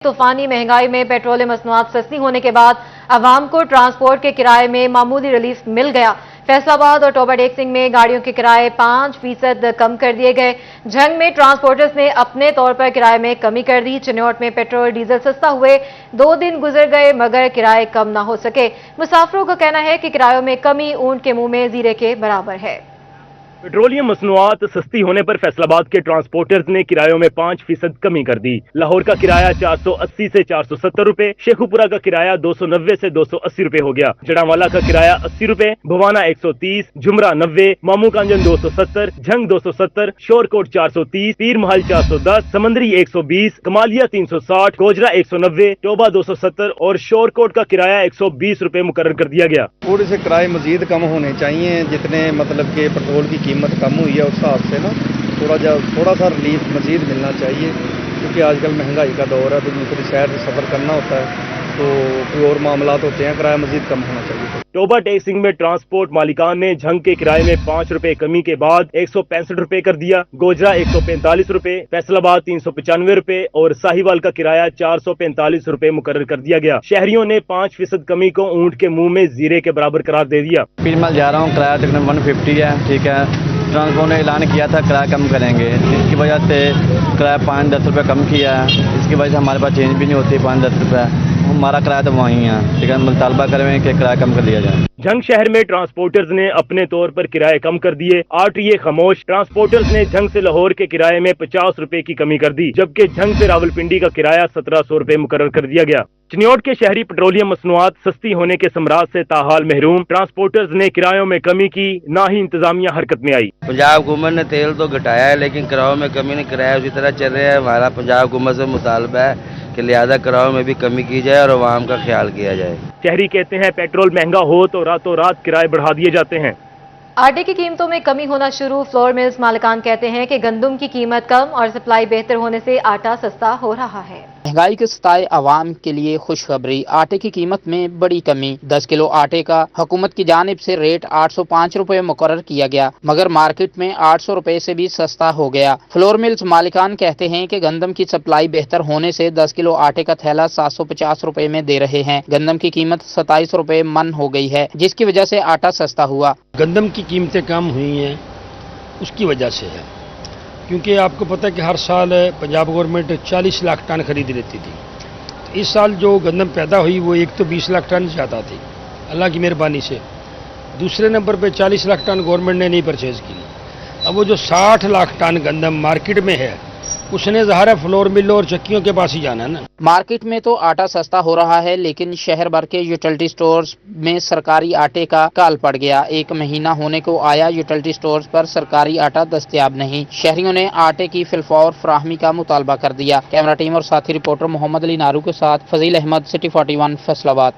तूफानी महंगाई में पेट्रोलियम मसनूआत सस्ती होने के बाद अवाम को ट्रांसपोर्ट के किराए में मामूली रिलीफ मिल गया। फैसलाबाद और टोबा टेक सिंह में गाड़ियों के किराए 5% कम कर दिए गए। झंग में ट्रांसपोर्टर्स ने अपने तौर पर किराए में कमी कर दी। चिन्नौट में पेट्रोल डीजल सस्ता हुए 2 दिन गुजर गए मगर किराए कम ना हो सके। मुसाफिरों का कहना है कि किरायों में कमी ऊंट के मुंह में जीरे के बराबर है। पेट्रोलियम मसनूआत सस्ती होने पर फैसलाबाद के ट्रांसपोर्टर्स ने किरायों में 5% कमी कर दी। लाहौर का किराया 480 से 470 रुपए, शेखुपुरा का किराया 290 से 280 रुपए हो गया। जड़ावाला का किराया 80 रुपए, भवाना 130, झुमरा 90, मामू कांजन 270, झंग 270, शोरकोट 430, पीर महल 410, समंदरी 120, कमालिया 360, गोजरा 190, टोबा 270 और शोरकोट का किराया 120 रुपए मुकर्रर कर दिया गया। थोड़े से किराए मजीद कम होने चाहिए, जितने मतलब के पेट्रोल की कीमत कम हुई है उस हिसाब से ना थोड़ा सा रिलीफ मजीद मिलना चाहिए, क्योंकि आजकल महंगाई का दौर है तो दूसरे शहर से सफ़र करना होता है तो कोई और मामलात होते हैं, किराया मजीद कम होना चाहिए। टोबा टेक सिंह में ट्रांसपोर्ट मालिकान ने झंग के किराए में 5 रुपए कमी के बाद 165 रुपए कर दिया। गोजरा 145 रुपए, फैसलाबाद 395 रुपए और साहिवाल का किराया 445 रुपए मुकर्रर कर दिया गया। शहरियों ने 5% कमी को ऊंट के मुंह में जीरे के बराबर करार दे दिया। पीर महल जा रहा हूँ, किराया तकरीबन 150 है, ठीक है। ट्रांसपोर्ट ने ऐलान किया था किराया कम करेंगे, इसकी वजह से किराया 5-10 रुपये कम किया है। इसकी वजह से हमारे पास चेंज भी नहीं होती 5-10 रुपये, हमारा किराया तो वहीं है, ठीक है। मुतालबा करें कि किराया कम कर दिया जाए। झंग शहर में ट्रांसपोर्टर्स ने अपने तौर पर किराए कम कर दिए। आरटीए खामोश। ट्रांसपोर्टर्स ने झंग से लाहौर के किराए में 50 रुपए की कमी कर दी, जबकि झंग से रावलपिंडी का किराया 1700 रुपए मुकर्रर कर दिया गया। चिन्नौट के शहरी पेट्रोलियम मसनूआत सस्ती होने के समराज से ताहाल महरूम। ट्रांसपोर्टर्स ने किरायों में कमी की, ना ही इंतजामिया हरकत में आई। पंजाब हुकूमत ने तेल तो घटाया है लेकिन किरायों में कमी नहीं, किराया उसी तरह चल रहा है। हमारा पंजाब हुकूमत से मुतालबा है कि लिहाजा किरायों में भी कमी की जाए और आवाम का ख्याल किया जाए। शहरी कहते हैं पेट्रोल महंगा हो तो रातों रात किराए बढ़ा दिए जाते हैं। आटे की कीमतों में कमी होना शुरू। फ्लोर मिल्स मालिकान कहते हैं कि गंदम की कीमत कम और सप्लाई बेहतर होने से आटा सस्ता हो रहा है। महंगाई के सताए आवाम के लिए खुशखबरी, आटे की कीमत में बड़ी कमी। 10 किलो आटे का हुकूमत की जानिब से रेट 805 रुपए मुकर्रर किया गया, मगर मार्केट में 800 रुपए से भी सस्ता हो गया। फ्लोर मिल्स मालिकान कहते हैं कि गंदम की सप्लाई बेहतर होने से 10 किलो आटे का थैला 750 रुपए में दे रहे हैं। गंदम की कीमत 27 रुपए मन हो गई है, जिसकी वजह से आटा सस्ता हुआ। गंदम की कीमतें कम हुई हैं उसकी वजह से है, क्योंकि आपको पता है कि हर साल पंजाब गवर्नमेंट 40 लाख टन खरीद लेती थी। इस साल जो गंदम पैदा हुई वो एक तो 20 लाख टन ज़्यादा थी अल्लाह की मेहरबानी से। दूसरे नंबर पे 40 लाख टन गवर्नमेंट ने नहीं परचेज़ की। अब वो जो 60 लाख टन गंदम मार्केट में है उसने ज़ाहिर है फ्लोर मिल और चक्कियों के पास ही जाना है ना। मार्केट में तो आटा सस्ता हो रहा है, लेकिन शहर भर के यूटिलिटी स्टोर्स में सरकारी आटे का काल पड़ गया। 1 महीना होने को आया, यूटिलिटी स्टोर्स पर सरकारी आटा दस्तयाब नहीं। शहरियों ने आटे की फिलफौर फराहमी का मुतालबा कर दिया। कैमरा टीम और साथी रिपोर्टर मोहम्मद अली नारू के साथ फजील अहमद, सिटी 41, फैसलाबाद।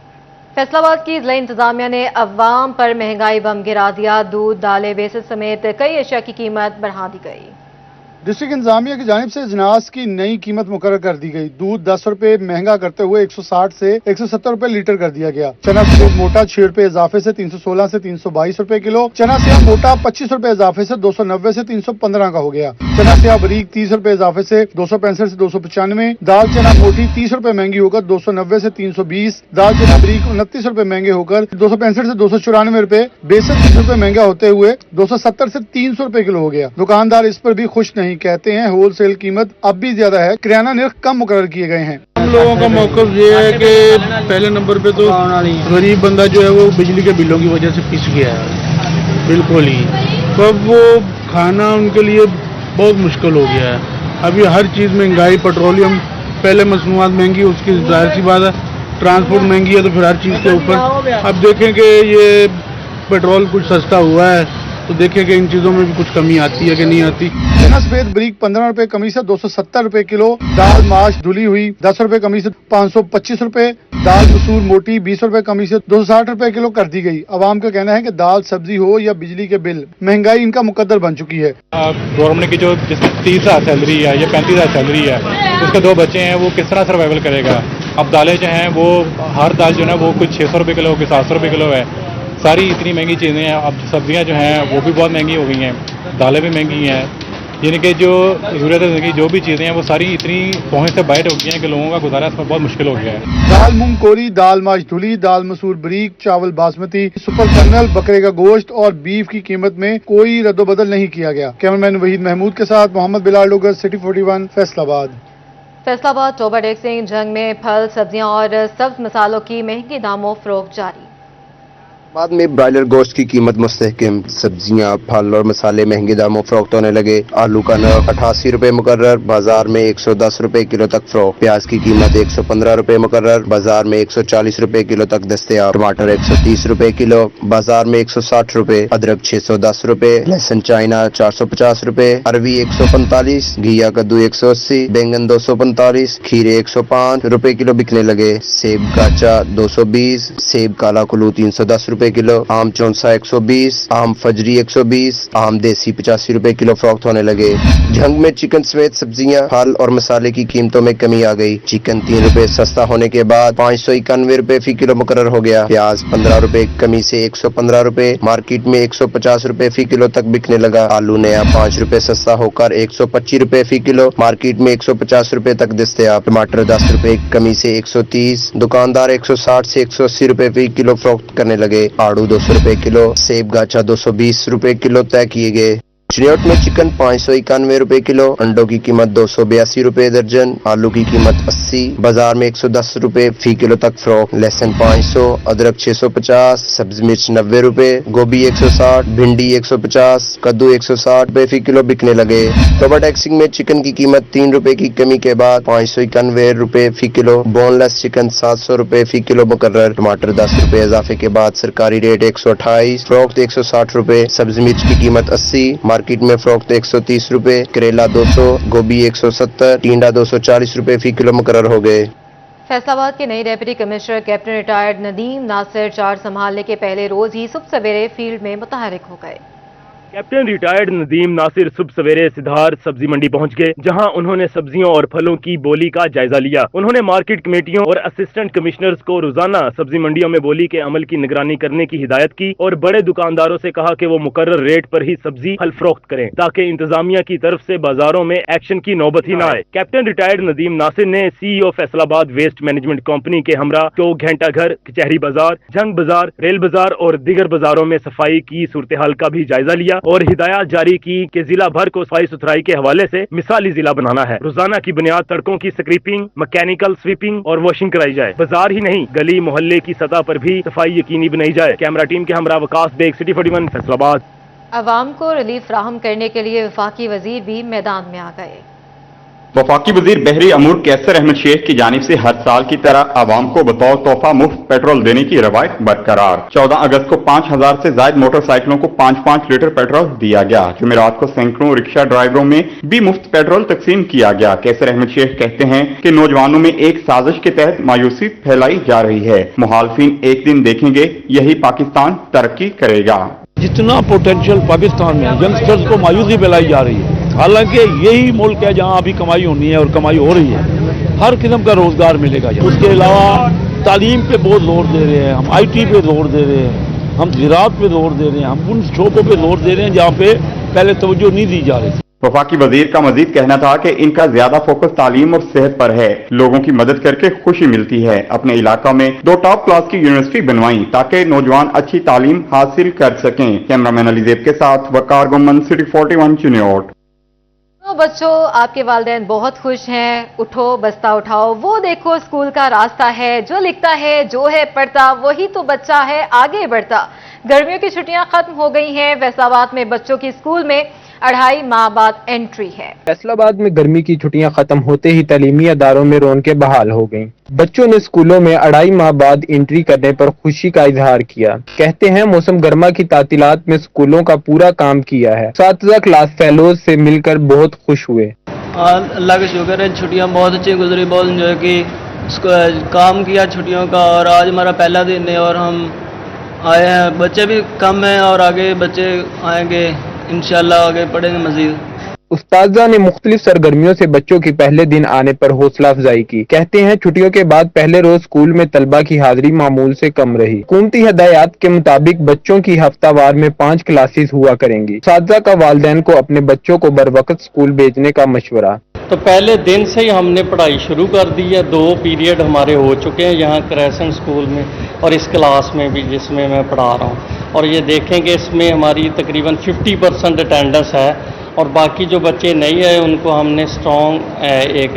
फैसलाबाद की जिला इंतजामिया ने अवाम पर महंगाई बम गिरा दिया। दूध, दालें, बेसन समेत कई अशिया की कीमत बढ़ा दी गई। डिस्ट्रिक्ट इंतजामिया की जानिब से अजनास की नई कीमत मुकर्रर कर दी गई। दूध 10 रुपए महंगा करते हुए 160 से 170 रुपए लीटर कर दिया गया। चना सूद मोटा 6 रुपए इजाफे से 316 से 322 रुपए किलो। चना सेव मोटा 25 रुपए इजाफे से 290 से 315 का हो गया। चना सेव बारीक 30 रुपए इजाफे से 265 से 295। दाल चना मोटी 30 रुपए महंगी होकर 290 से 320। दाल चना बारीक 29 रुपए महंगे होकर 265 से 294 रुपए। बेसन 30 रुपए महंगा होते हुए 270 से 300 रुपए किलो हो गया। दुकानदार इस पर भी खुश नहीं, कहते हैं होलसेल कीमत अब भी ज्यादा है, किराना निर्ख कम मुकर्रर किए गए हैं। हम लोगों का मौक़िफ़ ये है कि पहले नंबर पे तो गरीब बंदा जो है वो बिजली के बिलों की वजह से पिस गया है बिल्कुल ही, तो अब वो खाना उनके लिए बहुत मुश्किल हो गया है। अभी हर चीज़ महंगाई, पेट्रोलियम पहले मसनूआत महंगी, उसकी जाहिर सी बात है ट्रांसपोर्ट महंगी है तो फिर हर चीज़ के ऊपर। अब देखें कि ये पेट्रोल कुछ सस्ता हुआ है तो देखें कि इन चीज़ों में भी कुछ कमी आती है कि नहीं आती। चना सफेद बारीक 15 रुपए कमी से 270 रुपए किलो। दाल माश धुली हुई 10 रुपए कमी से 525 रुपए। दाल मसूर मोटी 20 रुपए कमी से 260 रुपए किलो कर दी गई। आवाम का कहना है कि दाल, सब्जी हो या बिजली के बिल, महंगाई इनका मुकद्दर बन चुकी है। गवर्नमेंट की जो 30,000 सैलरी है या 35,000 सैलरी है, उसके 2 बच्चे हैं, वो किस तरह सर्वाइवल करेगा। अब दालें जो हैं वो हर दाल जो है वो कुछ 600 रुपये किलो, कुछ 700 रुपये किलो है। सारी इतनी महंगी चीज़ें हैं। अब सब्जियां जो हैं वो भी बहुत महंगी हो गई हैं, दालें भी महंगी हैं, यानी कि जो ज़रूरत की जो भी चीज़ें हैं वो सारी इतनी पहुँच से बाहर हो गई हैं कि लोगों का गुजारा इसमें बहुत मुश्किल हो गया है। दाल मूंग कोरी, दाल माश धुली, दाल मसूर बरीक, चावल बासमती, सुपर कर्नल, बकरे का गोश्त और बीफ की कीमत में कोई रद्दोबदल नहीं किया गया। कैमरामैन वहीद महमूद के साथ मोहम्मद बिलाल डोगर, सिटी 41, फैसलाबाद। फैसलाबाद टोबर एक्सचेंज जंग में फल, सब्जियां और सब्ज मसालों की महंगी दामों फरोख्त जारी। बाद में ब्रायलर गोश्त की कीमत मुस्तहकम, सब्जियां, फल और मसाले महंगे दामों फरोख्त होने लगे। आलू का नर्ख 88 रुपए मुकर्रर, बाजार में 110 रुपए किलो तक फरोख्त। प्याज की कीमत 115 रुपए मुकर्रर, बाजार में 140 रुपए किलो तक दस्तयाब। टमाटर 130 रुपए किलो, बाजार में 160 रुपए। अदरक 610 रुपए, लहसुन चाइना 450 रुपए, अरवी 145, घिया कद्दू 180, बैंगन 245, खीरे 105 रुपए किलो बिकने लगे। सेब काचा 220, सेब काला कुल्लू 310 रुपए किलो, आम चौंसा 120, आम फजरी 120, आम देसी 85 रुपए किलो फरोख्त होने लगे। जंग में चिकन समेत सब्जियां, फल और मसाले की कीमतों में कमी आ गई। चिकन 3 रुपए सस्ता होने के बाद 591 रुपए फी किलो मुकर्रर हो गया। प्याज 15 रुपए कमी से 115 रुपए, मार्केट में 150 रुपए फी किलो तक बिकने लगा। आलू नया 5 रुपए सस्ता होकर 125 रुपए फी किलो, मार्केट में 150 रुपए तक दस्तयाब। टमाटर 10 रुपए कमी से 130, दुकानदार 160 से 180 रुपए फी किलो फरोख्त करने लगे। आड़ू 200 रुपए किलो, सेब गाचा 220 रुपए किलो तय किए गए। चिड़ियोट में चिकन 591 रुपए किलो, अंडों की कीमत 282 रुपए दर्जन, आलू की कीमत 80, बाजार में 110 रुपए फी किलो तक फरोख्त। लहसुन 500, अदरक 650, सब्ज मिर्च 90 रुपए, गोभी 160, भिंडी 150, कद्दू 160 रुपए फी किलो बिकने लगे। टोबर टैक्सिंग में चिकन की कीमत 3 रुपए की कमी के बाद 591 रुपए फी किलो, बोनलेस चिकन 700 रुपए फी किलो मुकर्रर। टमाटर 10 रुपए इजाफे के बाद सरकारी रेट 128, फरोख्त 160 रुपए। सब्ज मिर्च की कीमत 80, मार्केट में फरोख्त 130 रुपए। करेला 200, गोभी 170, टिंडा 240 रुपए फी किलो मुकर्रर हो गए। फैसलाबाद के नए deputy commissioner captain retired Nadeem Nasir charge संभालने के पहले रोज ही सुबह सवेरे फील्ड में मुतहरिक हो गए। कैप्टन रिटायर्ड नदीम नासिर सुबह सवेरे सिद्धार्थ सब्जी मंडी पहुंच गए, जहां उन्होंने सब्जियों और फलों की बोली का जायजा लिया। उन्होंने मार्केट कमेटियों और असिस्टेंट कमिश्नर्स को रोजाना सब्जी मंडियों में बोली के अमल की निगरानी करने की हिदायत की और बड़े दुकानदारों से कहा कि वो मुकर्रर रेट पर ही सब्जी फल फरोख्त करें, ताकि इंतजामिया की तरफ से बाजारों में एक्शन की नौबत ही न आए। कैप्टन रिटायर्ड नदीम नासिर ने CEO Faisalabad waste management company के हमरा चौक, घंटा घर, कचहरी बाजार, जंग बाजार, रेल बाजार और दीगर बाजारों में सफाई की सूरत हाल का भी जायजा लिया और हिदायत जारी की कि जिला भर को सफाई सुथराई के हवाले से मिसाली जिला बनाना है। रोजाना की बुनियाद सड़कों की स्क्रीपिंग, मैकेनिकल स्वीपिंग और वॉशिंग कराई जाए। बाजार ही नहीं, गली मोहल्ले की सतह पर भी सफाई यकीनी बनाई जाए। कैमरा टीम के हमरा वकास बेग, सिटी 41, फैसलाबाद। अवाम को रिलीफ फराहम करने के लिए वफाकी वजीर भी मैदान में आ गए। वफाकी वजीर बहरी अमूर कैसर अहमद शेख की जानिब से हर साल की तरह आवाम को बतौर तोहफा मुफ्त पेट्रोल देने की रवायत बरकरार। 14 अगस्त को 5000 से ज्यादा मोटरसाइकिलों को 5-5 लीटर पेट्रोल दिया गया। जुमेरात को सैकड़ों रिक्शा ड्राइवरों में भी मुफ्त पेट्रोल तकसीम किया गया। कैसर अहमद शेख कहते हैं कि नौजवानों में एक साजिश के तहत मायूसी फैलाई जा रही है। मुखालफिन एक दिन देखेंगे यही पाकिस्तान तरक्की करेगा। जितना पोटेंशियल पाकिस्तान में यंगस्टर्स को मायूसी फैलाई जा रही है, हालांकि यही मुल्क है जहां अभी कमाई होनी है और कमाई हो रही है। हर किस्म का रोजगार मिलेगा। उसके अलावा तालीम पे बहुत जोर दे रहे हैं, हम IT पे जोर दे रहे हैं, हम ज़राअत पे जोर दे रहे हैं, हम उन शोबों पे जोर दे रहे हैं जहाँ पे पहले तवज्जो नहीं दी जा रही थी। वफाकी वजीर का मजीद कहना था कि इनका ज्यादा फोकस तालीम और सेहत पर है। लोगों की मदद करके खुशी मिलती है। अपने इलाका में 2 टॉप क्लास की यूनिवर्सिटी बनवाई ताकि नौजवान अच्छी तालीम हासिल कर सकें। कैमरामैन अलीजेब के साथ वकार गुमन, सिटी 41, चिन्योट। तो बच्चों, आपके वालिदैन बहुत खुश हैं। उठो बस्ता उठाओ, वो देखो स्कूल का रास्ता है। जो लिखता है, जो है पढ़ता, वही तो बच्चा है आगे बढ़ता। गर्मियों की छुट्टियां खत्म हो गई हैं। फैसलाबाद में बच्चों की स्कूल में 2.5 माह बाद एंट्री है। फैसलाबाद में गर्मी की छुट्टियां खत्म होते ही तालीमी अदारों में रौनकें बहाल हो गईं। बच्चों ने स्कूलों में 2.5 माह बाद एंट्री करने पर खुशी का इजहार किया। कहते हैं मौसम गर्मा की तातीलात में स्कूलों का पूरा काम किया है। 7 क्लास फेलोज से मिलकर बहुत खुश हुए। अल्लाह का शुक्र है, छुट्टियां बहुत अच्छी गुजरी, बहुत इंजॉय की, काम किया छुट्टियों का। और आज हमारा पहला दिन है और हम आए हैं। बच्चे भी कम हैं और आगे बच्चे आएंगे इंशाल्लाह, आगे पढ़ेंगे मजीद। उस्ताजा ने मुख्तलिफ सरगर्मियों से बच्चों की पहले दिन आने पर हौसला अफजाई की। कहते हैं छुट्टियों के बाद पहले रोज स्कूल में तलबा की हाजिरी मामूल से कम रही। हुकूमती हदायत के मुताबिक बच्चों की हफ्तावार में 5 क्लासेस हुआ करेंगी। उस्ताजा का वालिदैन को अपने बच्चों को बरवक्त स्कूल भेजने का मशवरा। तो पहले दिन से ही हमने पढ़ाई शुरू कर दी है। 2 पीरियड हमारे हो चुके हैं यहाँ क्रेसेंट स्कूल में और इस क्लास में भी जिसमें मैं पढ़ा रहा हूँ। और ये देखें कि इसमें हमारी तकरीबन 50% अटेंडेंस है और बाकी जो बच्चे नहीं आए उनको हमने स्ट्रॉन्ग एक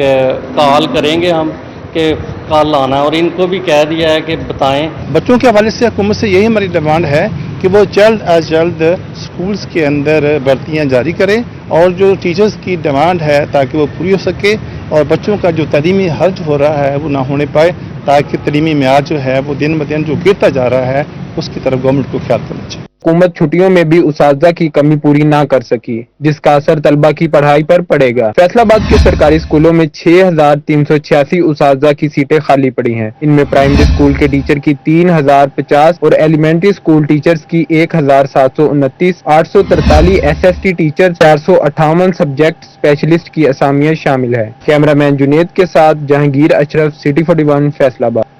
कॉल करेंगे हम कि कल आना है। और इनको भी कह दिया है कि बताएं। बच्चों के हवाले से हुकूमत से यही हमारी डिमांड है कि वो जल्द अज जल्द स्कूल्स के अंदर भर्तियां जारी करें और जो टीचर्स की डिमांड है ताकि वो पूरी हो सके और बच्चों का जो तालीमी हर्ज हो रहा है वो ना होने पाए, ताकि तालीमी म्यार जो है वो दिन ब दिन जो गिरता जा रहा है उसकी तरफ गवर्नमेंट को ख्याल करना चाहिए। हुकूमत छुट्टियों में भी उसाजा की कमी पूरी ना कर सकी, जिसका असर तलबा की पढ़ाई पर पड़ेगा। फैसलाबाद के सरकारी स्कूलों में 6,386 उसाजा की सीटें खाली पड़ी हैं। इनमें प्राइमरी स्कूल के टीचर की 3,050 और एलिमेंट्री स्कूल टीचर्स की 1,729, 843 SST टीचर, 458 सब्जेक्ट स्पेशलिस्ट की असामियां शामिल है। कैमरामैन जुनेद के साथ जहांगीर अशरफ, सिटी 41, फैसलाबाद।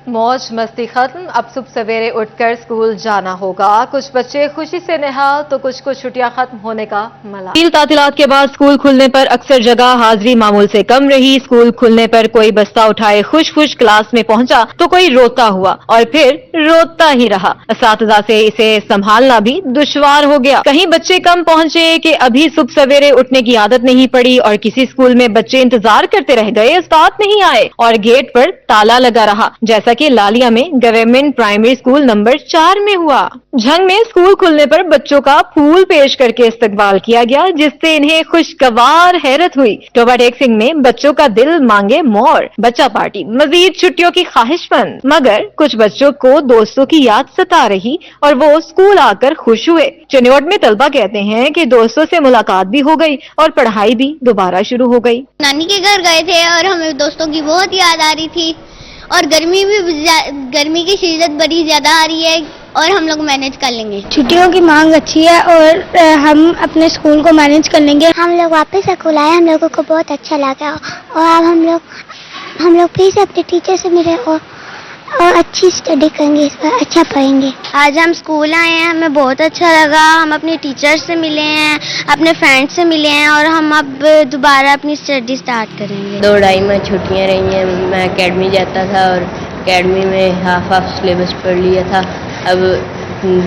मौज मस्ती खत्म, अब सुबह सवेरे उठकर स्कूल जाना होगा। कुछ बच्चे खुशी से निहाल तो कुछ को छुट्टियां खत्म होने का मलाल। ईद तातीलात के बाद स्कूल खुलने पर अक्सर जगह हाजिरी मामूल से कम रही। स्कूल खुलने पर कोई बस्ता उठाए खुश खुश क्लास में पहुंचा तो कोई रोता हुआ और फिर रोता ही रहा। असातिज़ा से इसे संभालना भी दुश्वार हो गया। कहीं बच्चे कम पहुंचे कि अभी सुबह सवेरे उठने की आदत नहीं पड़ी और किसी स्कूल में बच्चे इंतजार करते रह गए, उस्ताद नहीं आए और गेट पर ताला लगा रहा, जैसा कि लालिया में गवर्नमेंट प्राइमरी स्कूल नंबर 4 में हुआ। झंग में स्कूल खुलने पर बच्चों का फूल पेश करके इस्तकबाल किया गया, जिससे इन्हें खुशगवार हैरत हुई। टोबा टेक सिंह में बच्चों का दिल मांगे मोर, बच्चा पार्टी, मजीद छुट्टियों की ख्वाहिशमंद। मगर कुछ बच्चों को दोस्तों की याद सता रही और वो स्कूल आकर खुश हुए। चिन्नौट में तलबा कहते हैं कि दोस्तों से मुलाकात भी हो गई और पढ़ाई भी दोबारा शुरू हो गई। नानी के घर गए थे और हमें दोस्तों की बहुत याद आ रही थी और गर्मी की शिद्दत बड़ी ज्यादा आ रही है और हम लोग मैनेज कर लेंगे। छुट्टियों की मांग अच्छी है और हम अपने स्कूल को मैनेज कर लेंगे। हम लोग वापस स्कूल आए, हम लोगों को बहुत अच्छा लगा और अब हम लोग फिर से अपने टीचर से मिले और अच्छी स्टडी करेंगे, इस बार अच्छा पढ़ेंगे। आज हम स्कूल आए हैं, हमें बहुत अच्छा लगा। हम अपने टीचर से मिले हैं, अपने फ्रेंड से मिले हैं और हम अब दोबारा अपनी स्टडी स्टार्ट करेंगे। 2-2.5 में छुट्टियां रही हैं। मैं एकेडमी जाता था और एकेडमी में हाफ सिलेबस पढ़ लिया था। अब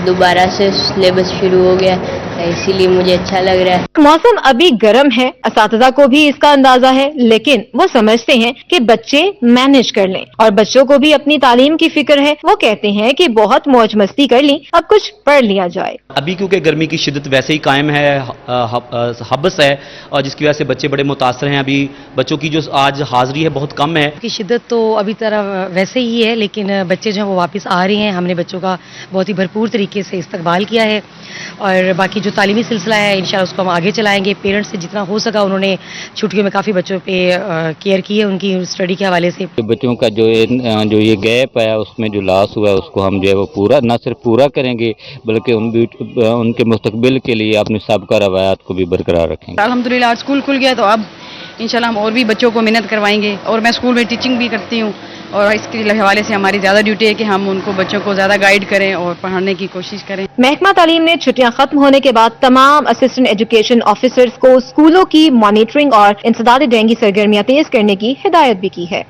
दोबारा से सिलेबस शुरू हो गया, इसीलिए मुझे अच्छा लग रहा है। मौसम अभी गर्म है, असातिज़ा को भी इसका अंदाजा है, लेकिन वो समझते हैं कि बच्चे मैनेज कर लें और बच्चों को भी अपनी तालीम की फिक्र है। वो कहते हैं कि बहुत मौज मस्ती कर ली, अब कुछ पढ़ लिया जाए। अभी क्योंकि गर्मी की शिद्दत वैसे ही कायम है, हब्स है और जिसकी वजह से बच्चे बड़े मुतासर हैं। अभी बच्चों की जो आज हाजिरी है बहुत कम है। की शिद्दत तो अभी तरह वैसे ही है, लेकिन बच्चे जो हैं वो वापस आ रहे हैं। हमने बच्चों का बहुत ही भरपूर तरीके से इस्तकबाल किया है और बाकी जो तालीमी सिलसिला है इंशाल्लाह उसको हम आगे चलाएंगे। पेरेंट्स से जितना हो सका उन्होंने छुट्टियों में काफ़ी बच्चों पे केयर की है उनकी स्टडी के हवाले से। बच्चों का जो ये गैप है उसमें जो लॉस हुआ है उसको हम जो है वो पूरा न सिर्फ पूरा करेंगे बल्कि उनके मुस्तकबिल के लिए अपने सबका रवायात को भी बरकरार रखेंगे। अल्हम्दुलिल्लाह आज स्कूल खुल गया तो अब इंशाल्लाह हम और भी बच्चों को मेहनत करवाएंगे और मैं स्कूल में टीचिंग भी करती हूँ और इसके हवाले से हमारी ज़्यादा ड्यूटी है कि हम उनको बच्चों को ज़्यादा गाइड करें और पढ़ाने की कोशिश करें। महकमा तालीम ने छुट्टियां खत्म होने के बाद तमाम असिस्टेंट एजुकेशन ऑफिसर्स को स्कूलों की मॉनिटरिंग और इंसदाद डेंगी सरगर्मियां तेज करने की हिदायत भी की है।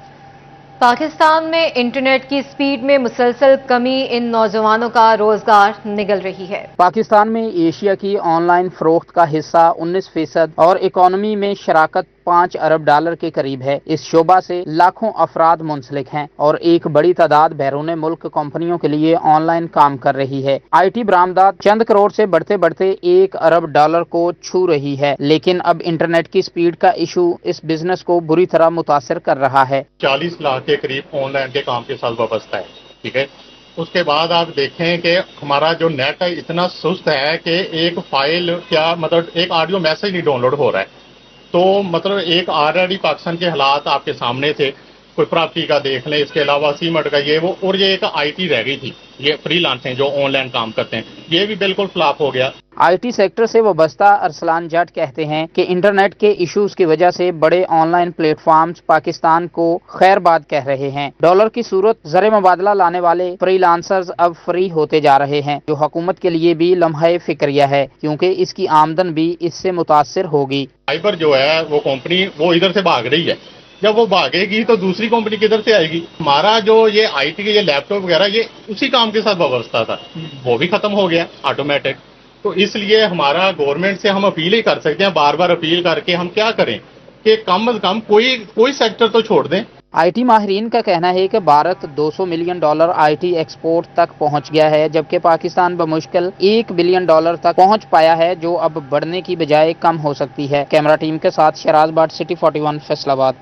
पाकिस्तान में इंटरनेट की स्पीड में मुसलसल कमी इन नौजवानों का रोजगार निगल रही है। पाकिस्तान में एशिया की ऑनलाइन फरोख्त का हिस्सा 19% और इकोनॉमी में शराकत $5 अरब के करीब है। इस शोबा से लाखों अफराद मुंसलिक हैं और एक बड़ी तादाद बैरून मुल्क कंपनियों के लिए ऑनलाइन काम कर रही है। IT बरामदात चंद करोड़ से बढ़ते बढ़ते $1 अरब को छू रही है, लेकिन अब इंटरनेट की स्पीड का इशू इस बिजनेस को बुरी तरह मुतासिर कर रहा है। 40 लाख के करीब ऑनलाइन के काम के साथ वाबस्ता है, ठीक है। उसके बाद आप देखें कि हमारा जो नेट है इतना सुस्त है कि एक फाइल एक ऑडियो मैसेज नहीं डाउनलोड हो रहा है। तो मतलब एक ऑलरेडी पाकिस्तान के हालात आपके सामने थे कोई प्रॉपर्टी का देख लें, इसके अलावा सीमेंट का ये वो, और ये एक IT रह गई थी, ये फ्रीलांसिंग जो ऑनलाइन काम करते हैं, ये भी बिल्कुल फ्लॉप हो गया। IT सेक्टर से वाबस्ता अरसलान जट कहते हैं कि इंटरनेट के इश्यूज की वजह से बड़े ऑनलाइन प्लेटफॉर्म्स पाकिस्तान को खैरबाद कह रहे हैं। डॉलर की सूरत ज़र मुबादला लाने वाले फ्रीलांसर्स अब फ्री होते जा रहे हैं, जो हुकूमत के लिए भी लम्हा फिक्रिया है, क्योंकि इसकी आमदन भी इससे मुतासिर होगी। फाइबर जो है वो कंपनी वो इधर से भाग रही है, जब वो भागेगी तो दूसरी कंपनी किधर से आएगी? हमारा जो ये IT के ये लैपटॉप वगैरह ये उसी काम के साथ वाबस्ता था, वो भी खत्म हो गया ऑटोमेटिक। तो इसलिए हमारा गवर्नमेंट से हम अपील ही कर सकते हैं, बार बार अपील करके हम क्या करें कि कम से कम कोई सेक्टर तो छोड़ दें। IT माहिरीन का कहना है कि भारत $200 मिलियन IT एक्सपोर्ट तक पहुंच गया है, जबकि पाकिस्तान बमुश्किल $1 बिलियन तक पहुंच पाया है, जो अब बढ़ने की बजाय कम हो सकती है। कैमरा टीम के साथ शराज बाट, सिटी 41, फैसलाबाद।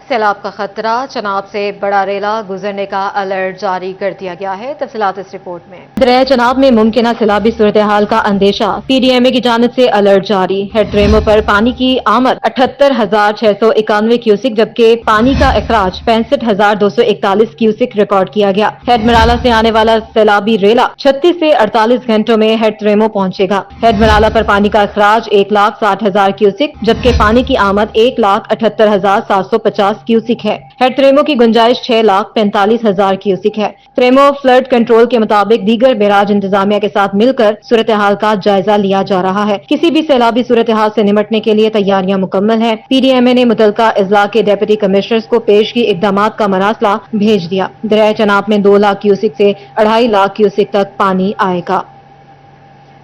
सैलाब का खतरा, चनाब से बड़ा रेला गुजरने का अलर्ट जारी कर दिया गया है। तफसीलात इस रिपोर्ट में। दरिया चनाब में मुमकिन सैलाबी सूरत हाल का अंदेशा, PDMA की जानिब से अलर्ट जारी। हेडरेमो पर पानी की आमद 78,691 क्यूसिक, जबकि पानी का अखराज 65,241 क्यूसिक रिकॉर्ड किया गया। हेडमराला से आने वाला सैलाबी रेला 36 से 48 घंटों में हेडरेमो पहुंचेगा। हेडमराला पर पानी का अखराज 1,60,000 क्यूसिक, जबकि पानी की आमद 1,78,750 क्यूसिक है। हेड त्रेमो की गुंजाइश 6,45,000 क्यूसिक है। त्रेमो फ्लड कंट्रोल के मुताबिक दीगर बैराज इंतजामिया के साथ मिलकर सूरत हाल का जायजा लिया जा रहा है। किसी भी सैलाबी सूरत हाल से निमटने के लिए तैयारियां मुकम्मल है। PDMA ने मुतलका अजला के डेप्यूटी कमिश्नर्स को पेशगी इकदाम का मरासला भेज दिया। दरिया चनाब में 2 लाख क्यूसिक से 2.5 लाख क्यूसिक तक पानी आएगा।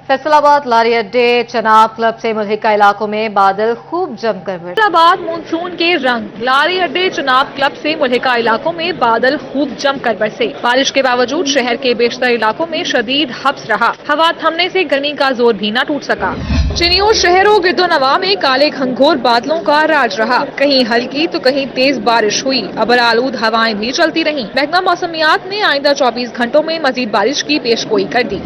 फैसलाबाद लारी अड्डे चनाब क्लब से मुल्हिका इलाकों में बादल खूब जमकर बरसे। फैसलाबाद मानसून के रंग, लारी अड्डे चनाब क्लब से मुल्हिका इलाकों में बादल खूब जमकर बरसे। बारिश के बावजूद शहर के बेशतर इलाकों में शदीद हब्स रहा। हवा थमने से गर्मी का जोर भी न टूट सका। चिनियों शहरों गिरदोनवा में काले घंघोर बादलों का राज रहा। कहीं हल्की तो कहीं तेज बारिश हुई। अबर आलूद हवाएं भी चलती रहीं। महकमा मौसमियात ने आइंदा 24 घंटों में मजीद बारिश की पेशगोई कर दी।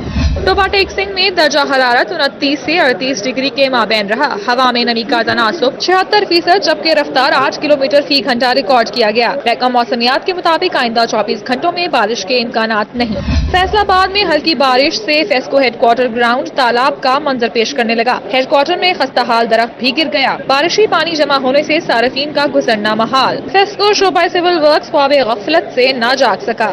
टोबा टेक सिंह में दर्जा हरारत 29 से 38 डिग्री के माबैन रहा। हवा में नमी का तनासुब 76%, जबकि रफ्तार 8 किलोमीटर फी घंटा रिकॉर्ड किया गया। महकमा मौसमियात के मुताबिक आइंदा 24 घंटों में बारिश के इम्कानात नहीं। फैसलाबाद में हल्की बारिश से फेस्को हेडक्वार्टर ग्राउंड तालाब का मंजर पेश करने लगा। हेडक्वार्टर में खस्ता हाल दरख्त भी गिर गया। बारिशी पानी जमा होने से सार्फिन का गुजरना महाल। फेस्को शोबा सिविल वर्क्स ख्वाब गफलत से न जाग सका।